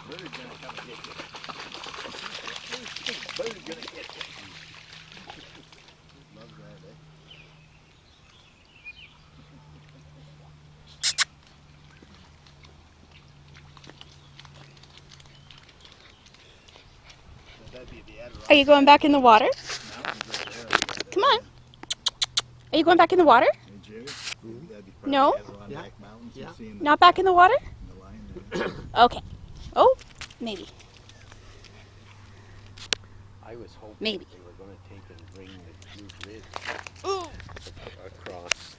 Bird's gonna come and get you. Bird's gonna get you. Love that, eh? Are you going back in the water? Come on. Are you going back in the water? No? Yeah. Not back in the water? Okay. Oh, maybe. I was hoping Maybe. they were going to take and bring the blue ridge across